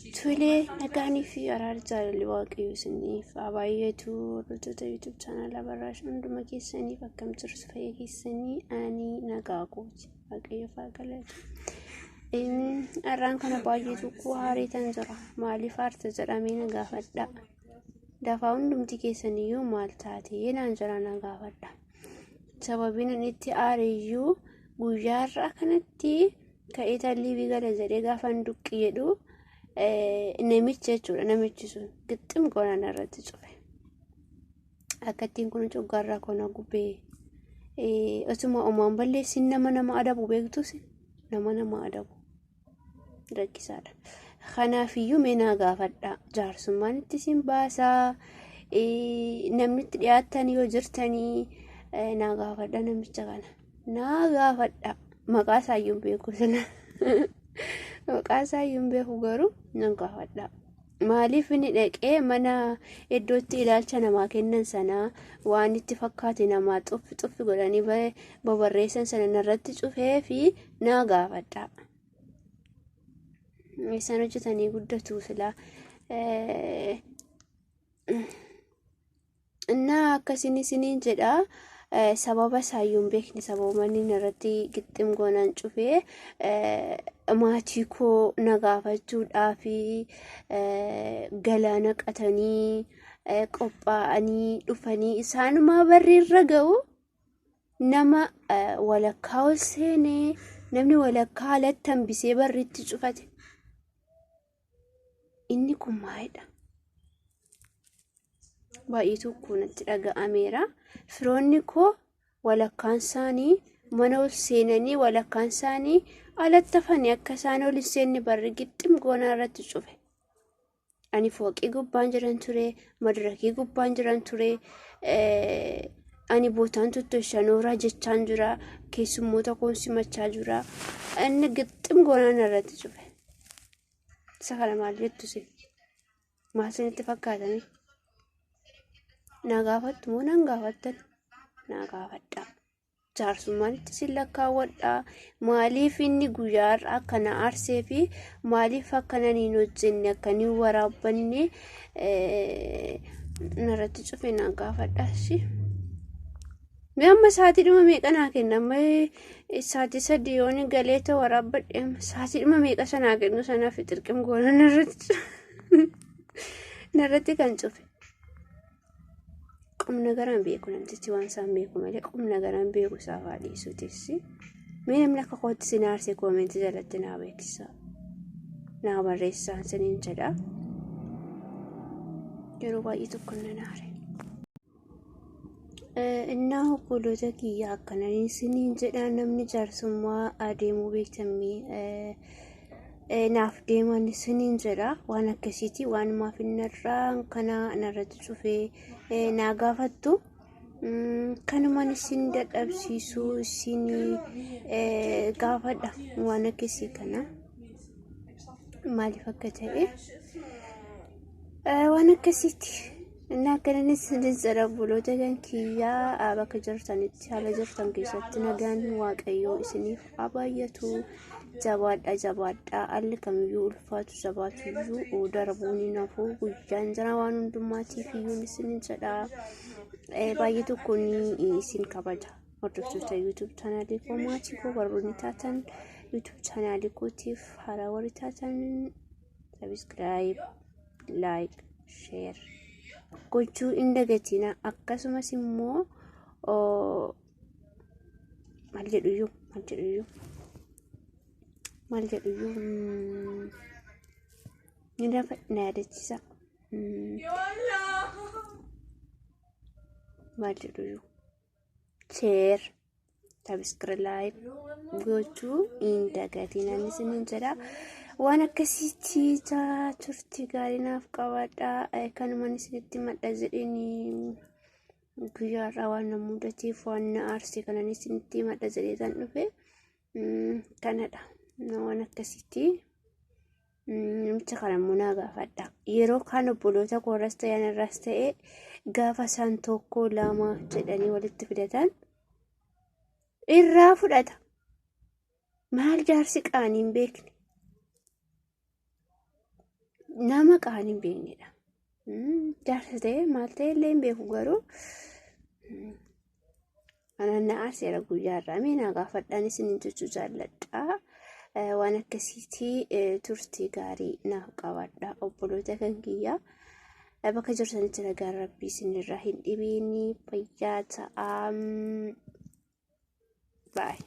Tolee, nagaanii fi araara jaalalli waaqayyoo isiniif haa baay'atu. Hordoftoota YouTube chaanala Abarraash hunduma keessaniif akkam jirtu fayyaa keessanii ani nagaa kooti. Waaqayyoof haa galatu. Har'aan kana baay'eetu haariitan jira. Maaliif aarta jedhamee na gaafadha. Dafaa hundumti keessaniyyuu maal taatee naan jira na gaafadha. Sababiin inni itti aariyyuu guyyaa har'aa kanatti ka'ee tallii bigala jedhee gaafa duqqi jedhu namichi jechuudha. Namichi sun gixxim goonaan irratti cufe. Akkattiin kun coggaarraa kona gubee osuma uumaan balleessin nama adabu beektus nama adabu rakkisaadha. Kanaafiyyuu mee naa gaafadha. Jaarsummaan itti sin baasaa namni itti dhiyaatan yoo jirtanii naa gaafadha namicha kana. Naa gaafadha. Maqaa isaayyuu beeku sana. Maqaa isaayyuu beeku garuu nan gaafadha. Maaliif inni dhaqee mana iddootti ilaalcha namaa kennan sana waan itti fakkaate namaa xuffi godhanii babarreessan sana narratti cufee fi naa gaafadha. Isaan hojjetanii guddatu sila. Innaa akkasiin isiniin jedha. Sababa isaayyuu beekni sababa inni irratti gixxim goonaan cufee maatii koo na gaafachuudhaaf galaana qatanii qophaa'anii dhufanii isaanumaa barriirra ga'u nama walakkaa ol seenee namni walakkaa alatti hambisee barriitti cufate. Inni kun maalidha? Baay'eetu kunatti dhaga'ameera. Firoonni koo walakkaan isaanii mana ol seenanii walakkaan isaanii alatti hafanii akka isaan ol hin seenne barri gixxim goonaa irratti cufe. Ani fooqii gubbaan jiran ture, madirakii gubbaan jiran ture, ani bootaan tottoshanooraa jechaan jira, keessummoota koon simachaa jira. Inni gixxim goonaan irratti cufe. Isa kana maal jettu sin? Maal isinitti fakkaatanii? Naa gaafattu moo nan gaafattan? Naa gaafadha. Jaarsummaan itti sin lakkaawwadha. Maaliif inni guyyaa har'aa akkana aarsee fi maaliif akkana niin hojjenne akkanii waraabbanne narratti cufe naa gaafadha. Mee amma sa'aatiidhuma meeqa naa kenna? Amma sa'aatii 3 yoon galeeta waraabbadhe sa'aatiidhuma meeqa sanaa kennu sanaaf xirqim goona narratti kan cufe. Qumna garaan beeku namtichi waan isaan beeku malee qumna garaan beeku isaaf haa dhiisuutis. Mee namni akka kootti sin aarsee koomentii jalatti naa beeksisa. Naa barreessaan siniin jedha. Yeroo baay'ee tokko nan aare. Innaa obboloota kiyyaa akkananii siniin jedha namni jaarsummaa adeemuu beektamii naaf deeman siniin jedha. Waan akkasiiti waan maaf innarraa kana narratti cufee naa gaafattu. Kanumaan isin dadhabsiisuu isin gaafadha waan akkasii kana maaliif akka ta'e waan akkasiiti. Innaa akkananis siniin jedha obboloota kan kiyyaa bakka jirtanitti haala jirtan keessatti nagaan waaqayyoo isiniif haa baay'atu. Jabaadha alli kamiyyuu ulfaatu jabaatuyyuu darbuun nafuu guyyaan jira waan hundummaatiif iyyuu isiniin jedha. Baay'ee tokko isin kabaja. Hordoftoota YouTube chaanaalii koo maatii koo warroonni taatan YouTube chaanaalii kootiif haaraa warri taatan subscribe, like, share gochuu hin dagatina. Akkasumas immoo maal jedhuyyuu ni dafa na yaadachiisa. Maal jedhuyyuu share, subscribe gochuu hin dagatina isiniin jedha. Waan akkasitti turtii gaarii naaf qabaadha. Kanumaan isinitti madda jedhanii guyyaa irraa waan na mudateef waan na aarsee kanan isinitti madda jedhee kan dhufe kanadha. Waan akkasitti namicha kana immoo naa gaafadha. Yeroo kaan obboloota koorras ta'e anarras ta'e gaafa isaan tokko lama jedhanii walitti fidatan irraa fudhata. Maal jaarsi qaaniin beekne? nama qaan hin beeknedha. Jaarsa ta'e maal ta'e illee hin beeku garuu anaan aarseera guyyaarraa miinaa gaafadhaan isiniin jechuu jaalladha. Waan akkasiitii turtii gaarii naaf qabaadha obboloota kan kiyyaa. Bakka jirtanitti nagaan rabbii isinirraa hin dhibiin fayyaa ta'aa. Bye.